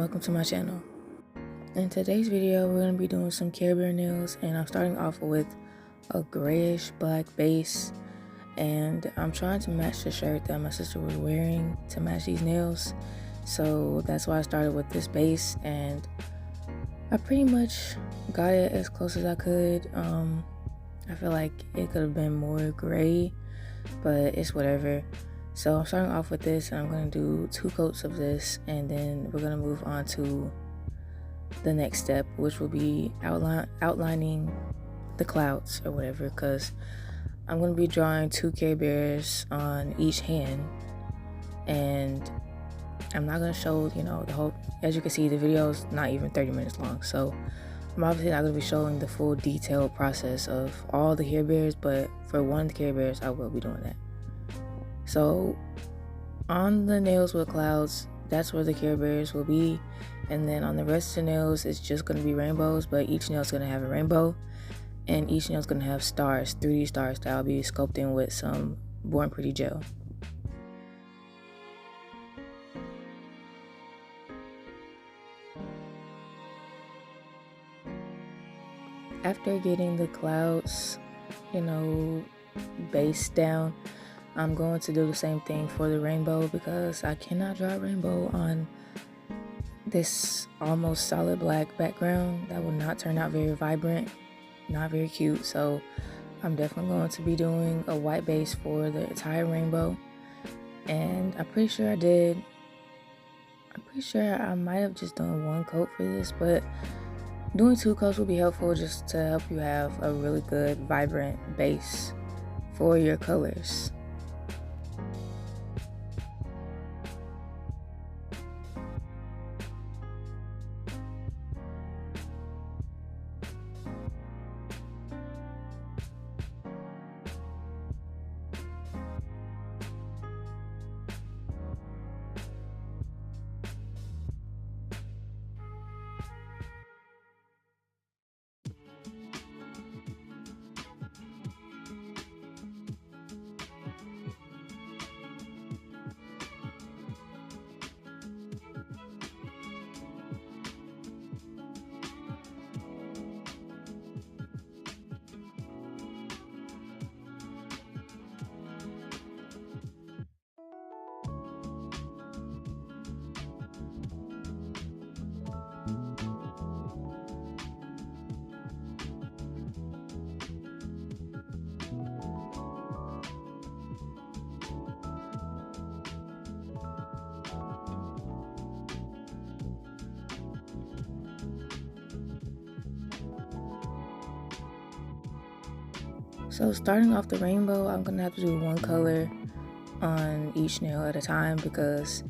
welcome to my channel. In today's video, we're going to be doing some Care Bear nails, and I'm starting off with a grayish black base, and I'm trying to match the shirt that my sister was wearing to match these nails. So that's why I started with this base, and I pretty much got it as close as I could. I feel like it could have been more gray, but it's whatever. So I'm starting off with this, and I'm going to do 2 coats of this, and then we're going to move on to the next step, which will be outlining the clouds or whatever, because I'm going to be drawing 2 Care Bears on each hand, and I'm not going to show, the whole, as you can see, the video is not even 30 minutes long, so I'm obviously not going to be showing the full detailed process of all the Care Bears, but for one of the Care Bears, I will be doing that. So on the nails with clouds, that's where the Care Bears will be, and then on the rest of the nails, it's just going to be rainbows, but each nail is going to have a rainbow, and each nail is going to have stars, 3D stars that I'll be sculpting with some Born Pretty gel. After getting the clouds, base down, I'm going to do the same thing for the rainbow, because I cannot draw a rainbow on this almost solid black background. That will not turn out very vibrant, not very cute. So I'm definitely going to be doing a white base for the entire rainbow, and I'm pretty sure I might have just done 1 coat for this, but doing 2 coats will be helpful, just to help you have a really good vibrant base for your colors. So starting off the rainbow, I'm going to have to do 1 color on each nail at a time, because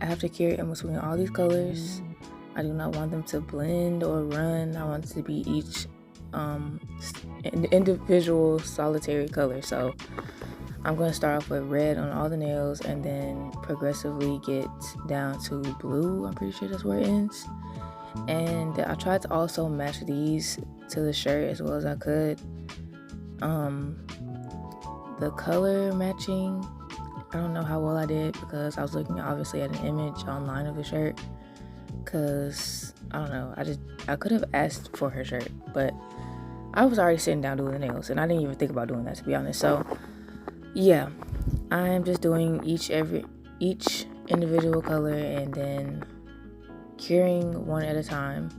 I have to carry in between all these colors. I do not want them to blend or run. I want it to be each individual solitary color. So I'm going to start off with red on all the nails, and then progressively get down to blue. I'm pretty sure that's where it ends. And I tried to also match these to the shirt as well as I could. The color matching, I don't know how well I did, because I was looking obviously at an image online of the shirt, because I don't know, I could have asked for her shirt, but I was already sitting down doing the nails, and I didn't even think about doing that, to be honest. So yeah, I am just doing each individual color, and then curing 1 at a time,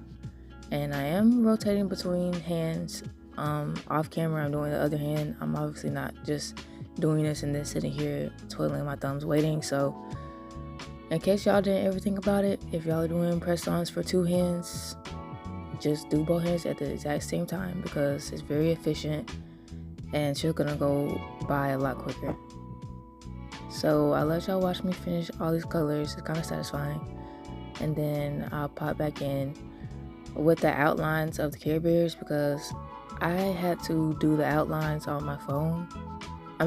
and I am rotating between hands. Off camera, I'm doing the other hand. I'm obviously not just doing this and then sitting here twiddling my thumbs waiting. So in case y'all didn't ever think about it, if y'all are doing press-ons for 2 hands, just do both hands at the exact same time, because it's very efficient and it's just gonna go by a lot quicker. So I'll let y'all watch me finish all these colors. It's kind of satisfying, and then I'll pop back in with the outlines of the Care Bears, because I had to do the outlines on my phone. I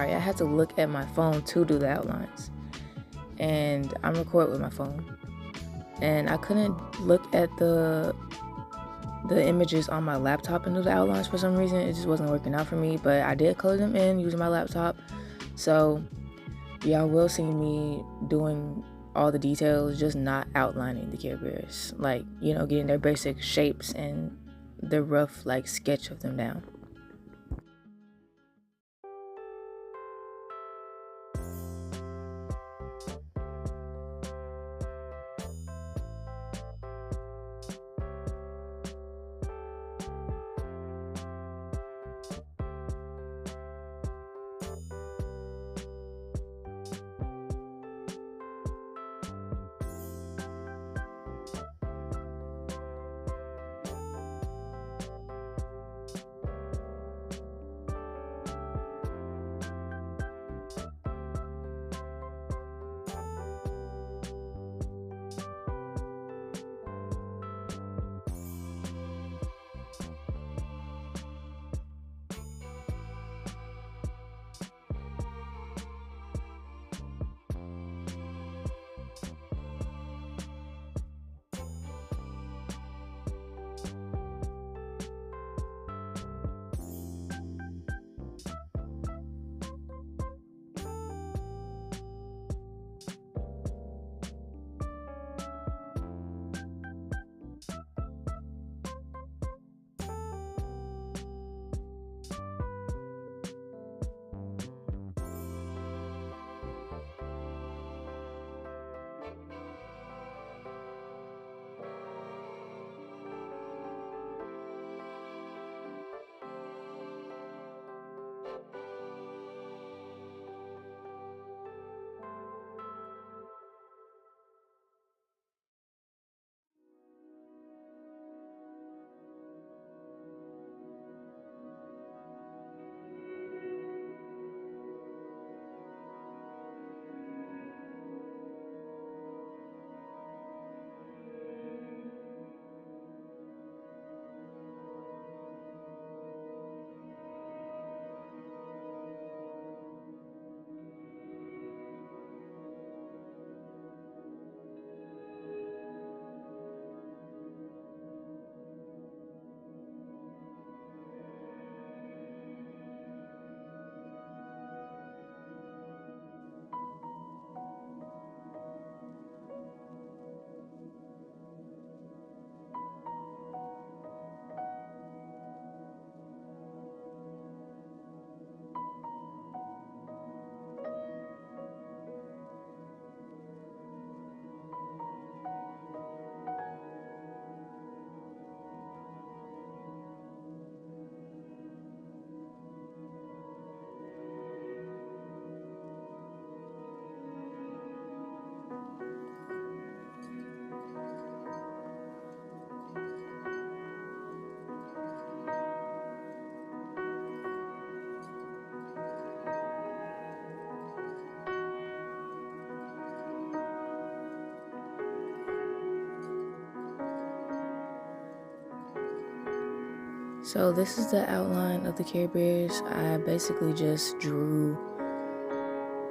had to look at my phone to do the outlines, and I'm recording with my phone, and I couldn't look at the images on my laptop and do the outlines for some reason. It just wasn't working out for me, but I did color them in using my laptop. So y'all will see me doing all the details, just not outlining the Care Bears, like, getting their basic shapes and the rough like sketch of them down. So this is the outline of the Care Bears. I basically just drew,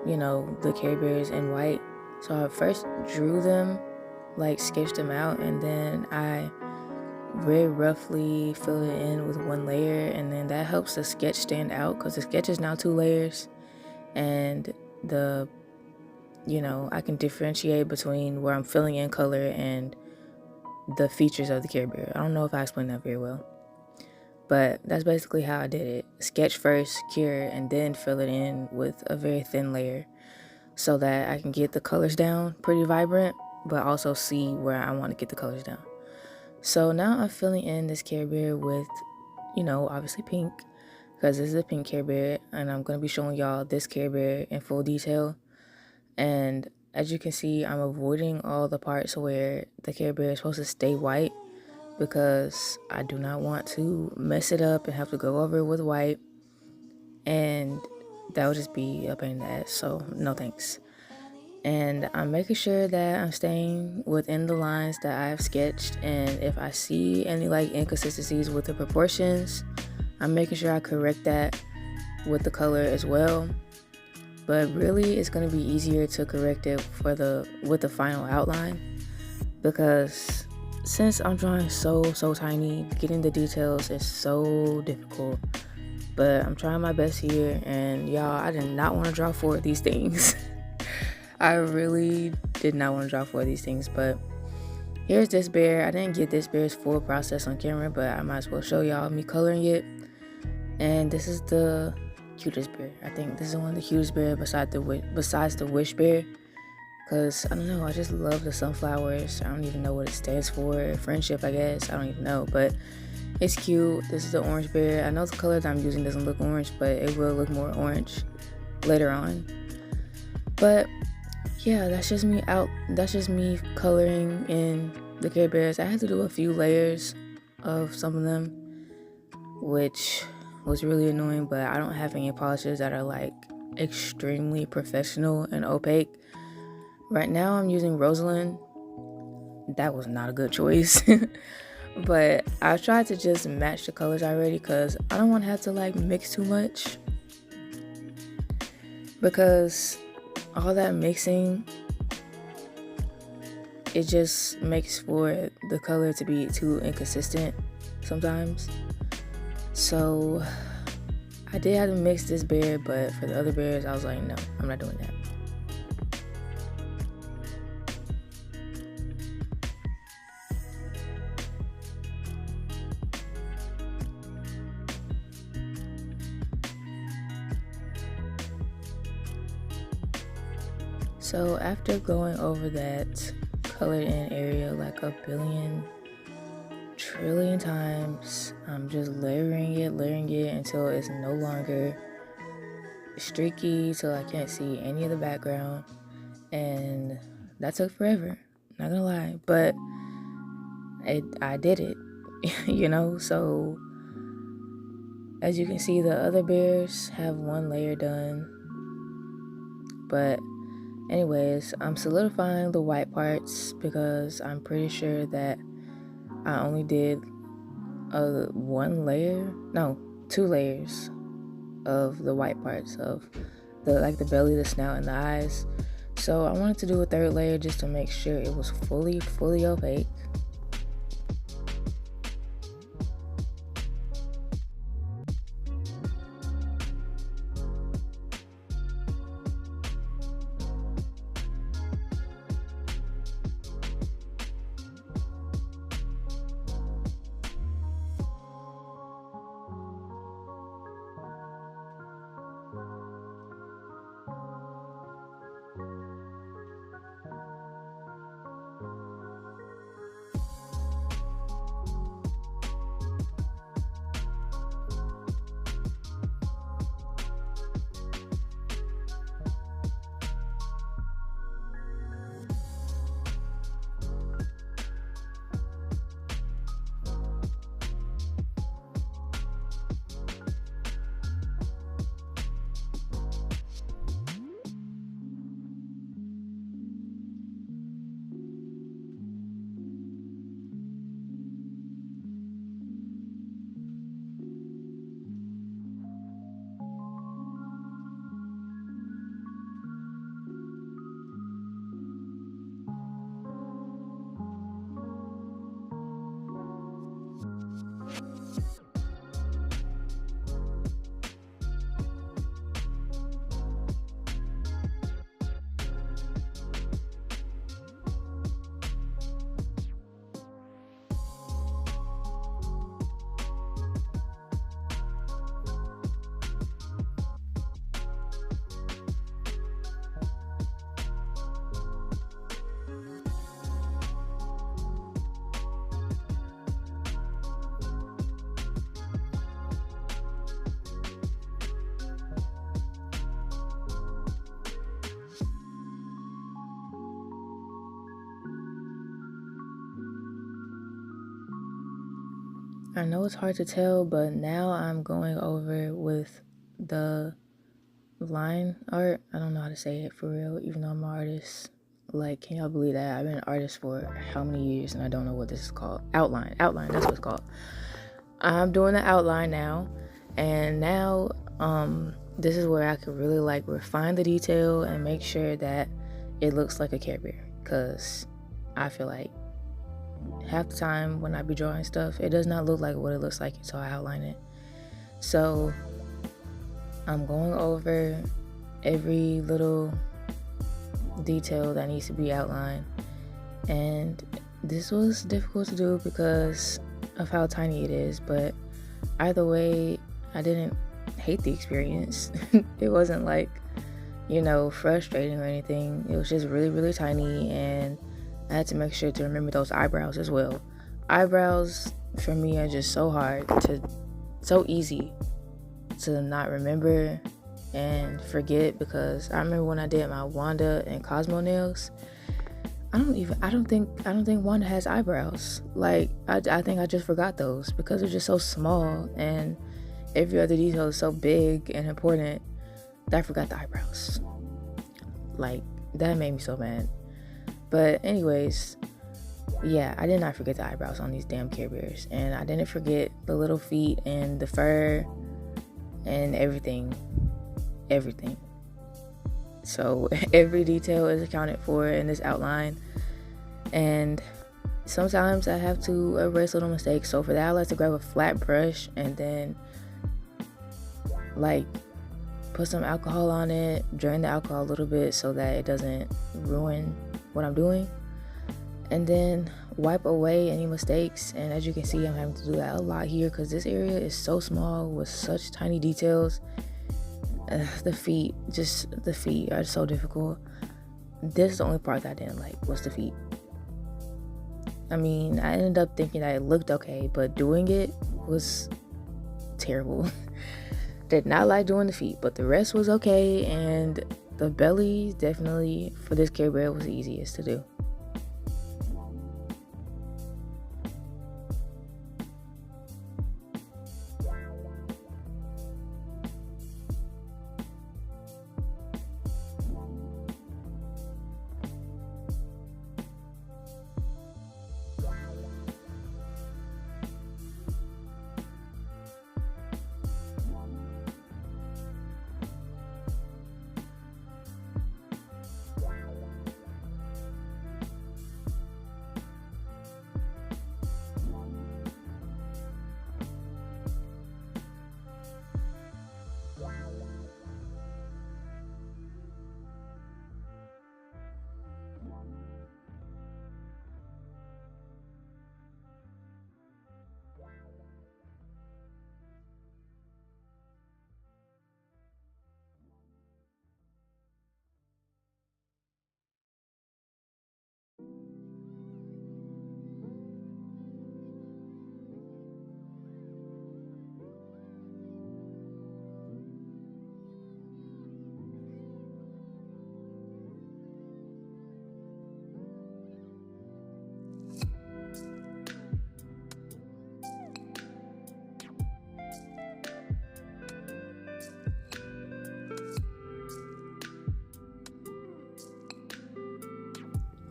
the Care Bears in white. So I first drew them, like sketched them out, and then I very roughly filled it in with one layer, and then that helps the sketch stand out because the sketch is now 2 layers, and I can differentiate between where I'm filling in color and the features of the Care Bear. I don't know if I explained that very well. But that's basically how I did it. Sketch first, cure, and then fill it in with a very thin layer so that I can get the colors down pretty vibrant, but also see where I want to get the colors down. So now I'm filling in this Care Bear with, obviously pink, because this is a pink Care Bear, and I'm going to be showing y'all this Care Bear in full detail. And as you can see, I'm avoiding all the parts where the Care Bear is supposed to stay white, because I do not want to mess it up and have to go over it with white, and that would just be a pain in the ass, so no thanks. And I'm making sure that I'm staying within the lines that I have sketched, and if I see any inconsistencies with the proportions, I'm making sure I correct that with the color as well. But really, it's going to be easier to correct it with the final outline, because since I'm drawing so tiny, getting the details is so difficult. But I'm trying my best here, and y'all, I did not want to draw 4 of these things. I really did not want to draw 4 of these things, but here's this bear. I didn't get this bear's full process on camera, but I might as well show y'all me coloring it. And this is the cutest bear. I think this is one of the cutest bear besides the wish bear. Because, I don't know, I just love the sunflowers. I don't even know what it stands for. Friendship, I guess. I don't even know. But it's cute. This is the orange bear. I know the color that I'm using doesn't look orange, but it will look more orange later on. But, yeah, that's just me coloring in the Care Bears. I had to do a few layers of some of them, which was really annoying, but I don't have any polishes that are like extremely professional and opaque. Right now I'm using Rosalind. That was not a good choice. But I tried to just match the colors already because I don't want to have to like mix too much, because all that mixing, it just makes for the color to be too inconsistent sometimes. So I did have to mix this bear, but for the other bears I was like, no, I'm not doing that. So after going over that colored in area like a billion trillion times, I'm just layering it until it's no longer streaky, till I can't see any of the background. And that took forever, not gonna lie, but I did it. So as you can see, the other bears have one layer done, but anyways, I'm solidifying the white parts because I'm pretty sure that I only did 2 layers of the white parts of the belly, the snout, and the eyes. So I wanted to do a 3rd layer just to make sure it was fully opaque. I know it's hard to tell, but now I'm going over with the line art. I don't know how to say it for real, even though I'm an artist. Like, can y'all believe that? I've been an artist for how many years and I don't know what this is called. Outline, that's what it's called. I'm doing the outline now, and now this is where I could really like refine the detail and make sure that it looks like a Care Bear, because I feel like half the time when I be drawing stuff, it does not look like what it looks like until I outline it. So I'm going over every little detail that needs to be outlined. And this was difficult to do because of how tiny it is, but either way, I didn't hate the experience. It wasn't like, frustrating or anything. It was just really, really tiny, and I had to make sure to remember those eyebrows as well. Eyebrows for me are just so easy to not remember and forget, because I remember when I did my Wanda and Cosmo nails, I don't think Wanda has eyebrows. Like, I think I just forgot those because they're just so small, and every other detail is so big and important that I forgot the eyebrows. Like, that made me so mad. But anyways, yeah, I did not forget the eyebrows on these damn Care Bears, and I didn't forget the little feet and the fur and everything. So every detail is accounted for in this outline, and sometimes I have to erase little mistakes. So for that, I like to grab a flat brush and then like put some alcohol on it, drain the alcohol a little bit so that it doesn't ruin what I'm doing, and then wipe away any mistakes. And as you can see, I'm having to do that a lot here because this area is so small with such tiny details. The feet are so difficult. This is the only part that I didn't like, was the feet. I mean, I ended up thinking that it looked okay, but doing it was terrible. Did not like doing the feet, but the rest was okay, and the belly definitely for this Care Bear was the easiest to do.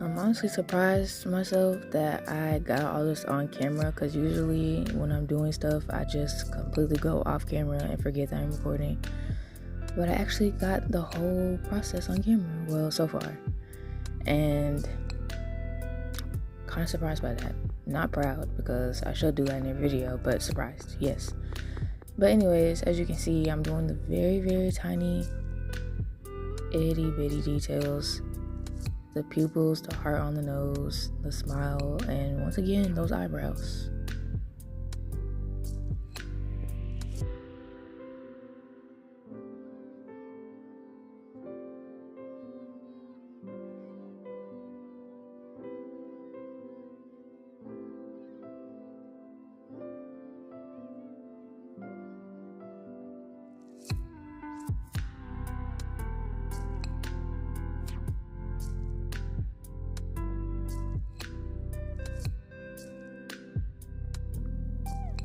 I'm honestly surprised myself that I got all this on camera, because usually when I'm doing stuff, I just completely go off camera and forget that I'm recording. But I actually got the whole process on camera, well, so far. And kind of surprised by that. Not proud, because I should do that in a video, but surprised, yes. But anyways, as you can see, I'm doing the very, very tiny, itty bitty details. The pupils, the heart on the nose, the smile, and once again, those eyebrows.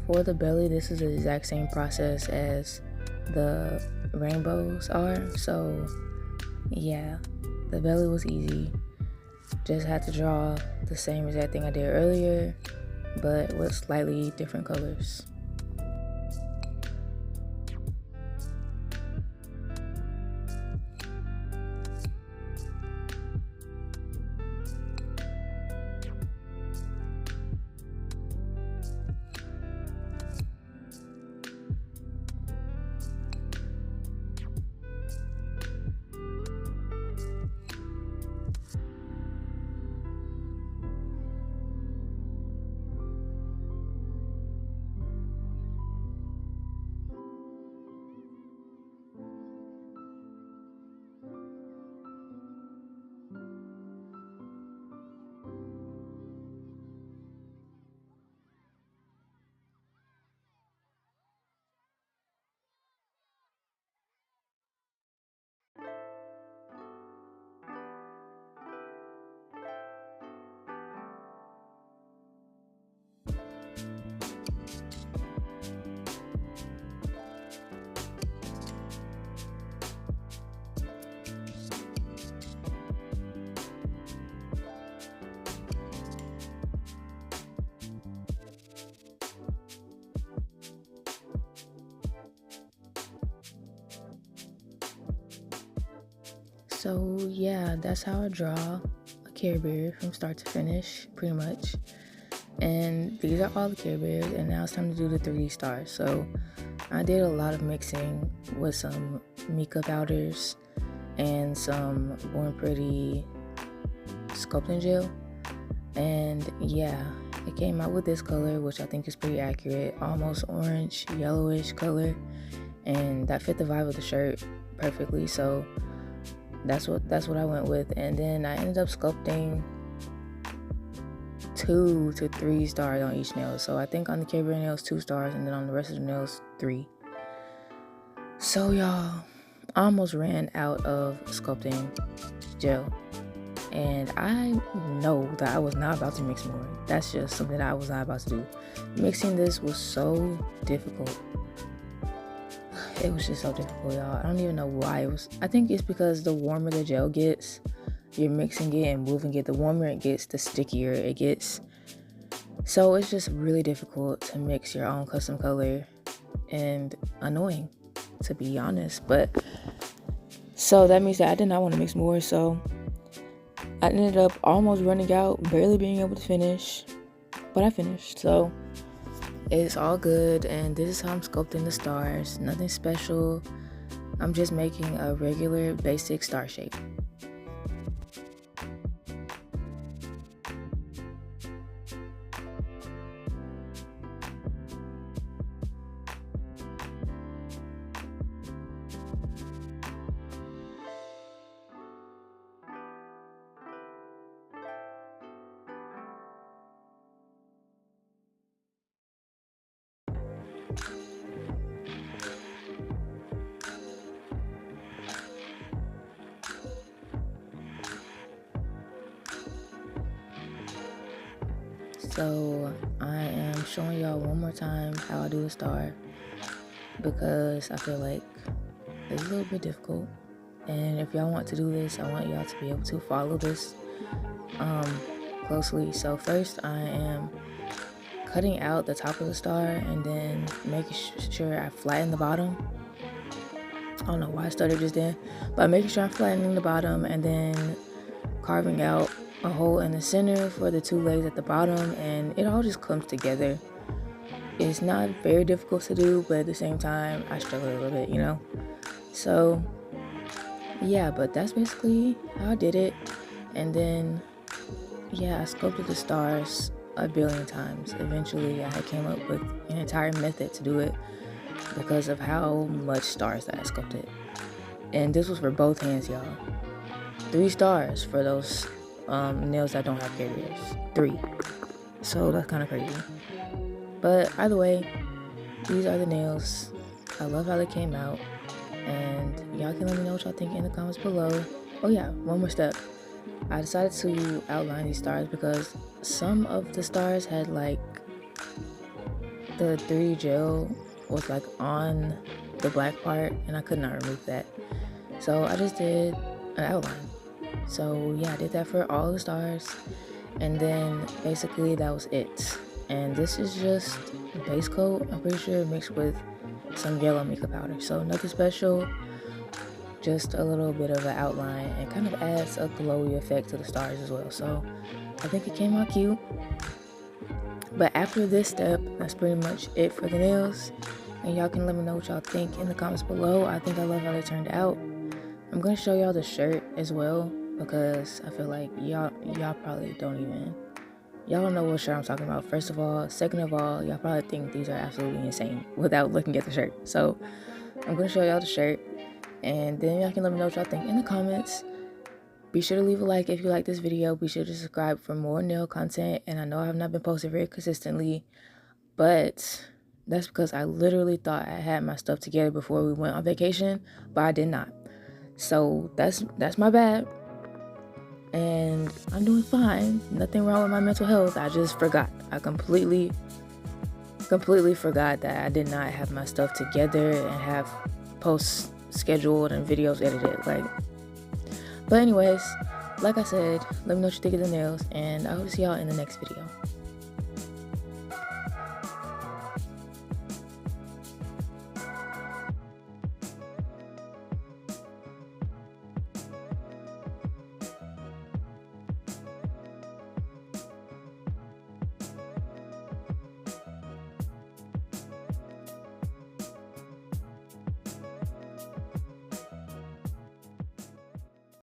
For the belly, this is the exact same process as the rainbows are. So yeah, the belly was easy. Just had to draw the same exact thing I did earlier, but with slightly different colors. So yeah, that's how I draw a Care Bear from start to finish, pretty much. And these are all the Care Bears, and now it's time to do the 3D stars. So I did a lot of mixing with some mica powders and some Born Pretty sculpting gel. And yeah, it came out with this color, which I think is pretty accurate, almost orange, yellowish color, and that fit the vibe of the shirt perfectly. So that's what I went with. And then I ended up sculpting 2 to 3 stars on each nail. So I think on the Care Bear nails 2 stars, and then on the rest of the nails 3. So y'all, I almost ran out of sculpting gel, and I know that I was not about to mix more. That's just something that I was not about to do. Mixing this was so difficult. It was just so difficult, y'all. I don't even know why it was. I think it's because the warmer the gel gets, you're mixing it and moving it, the warmer it gets, the stickier it gets. So it's just really difficult to mix your own custom color, and annoying, to be honest. But so that means that I did not want to mix more, so I ended up almost running out, barely being able to finish, but I finished. So it's all good, and this is how I'm sculpting the stars. Nothing special. I'm just making a regular basic star shape. So I am showing y'all one more time how I do the star, because I feel like it's a little bit difficult. And if y'all want to do this, I want y'all to be able to follow this closely. So first I am cutting out the top of the star, and then making sure I flatten the bottom. I don't know why I started just then, but making sure I'm flattening the bottom, and then carving out a hole in the center for the 2 legs at the bottom, and it all just comes together. It's not very difficult to do, but at the same time I struggle a little bit, you know. So yeah, but that's basically how I did it. And then yeah, I sculpted the stars a billion times. Eventually I came up with an entire method to do it because of how much stars that I sculpted. And this was for both hands, y'all. 3 stars for those nails that don't have Care Bears. 3. So that's kind of crazy. But either way, these are the nails. I love how they came out, and y'all can let me know what y'all think in the comments below. Oh yeah, one more step. I decided to outline these stars because some of the stars had like the 3D gel was like on the black part, and I could not remove that. So I just did an outline. So yeah, I did that for all the stars, and then basically that was it. And this is just a base coat, I'm pretty sure, mixed with some yellow mica powder. So nothing special, just a little bit of an outline, and kind of adds a glowy effect to the stars as well. So I think it came out cute. But after this step, that's pretty much it for the nails. And y'all can let me know what y'all think in the comments below. I think I love how they turned out. I'm gonna show y'all the shirt as well, because I feel like y'all probably y'all don't know what shirt I'm talking about, first of all. Second of all, y'all probably think these are absolutely insane without looking at the shirt. So I'm gonna show y'all the shirt, and then y'all can let me know what y'all think in the comments. Be sure to leave a like if you like this video. Be sure to subscribe for more nail content. And I know I have not been posting very consistently, but that's because I literally thought I had my stuff together before we went on vacation, but I did not. So that's my bad. And I'm doing fine. Nothing wrong with my mental health. I just forgot. I completely forgot that I did not have my stuff together and have posts scheduled and videos edited. But anyways, like I said, let me know what you think of the nails, and I hope to see y'all in the next video.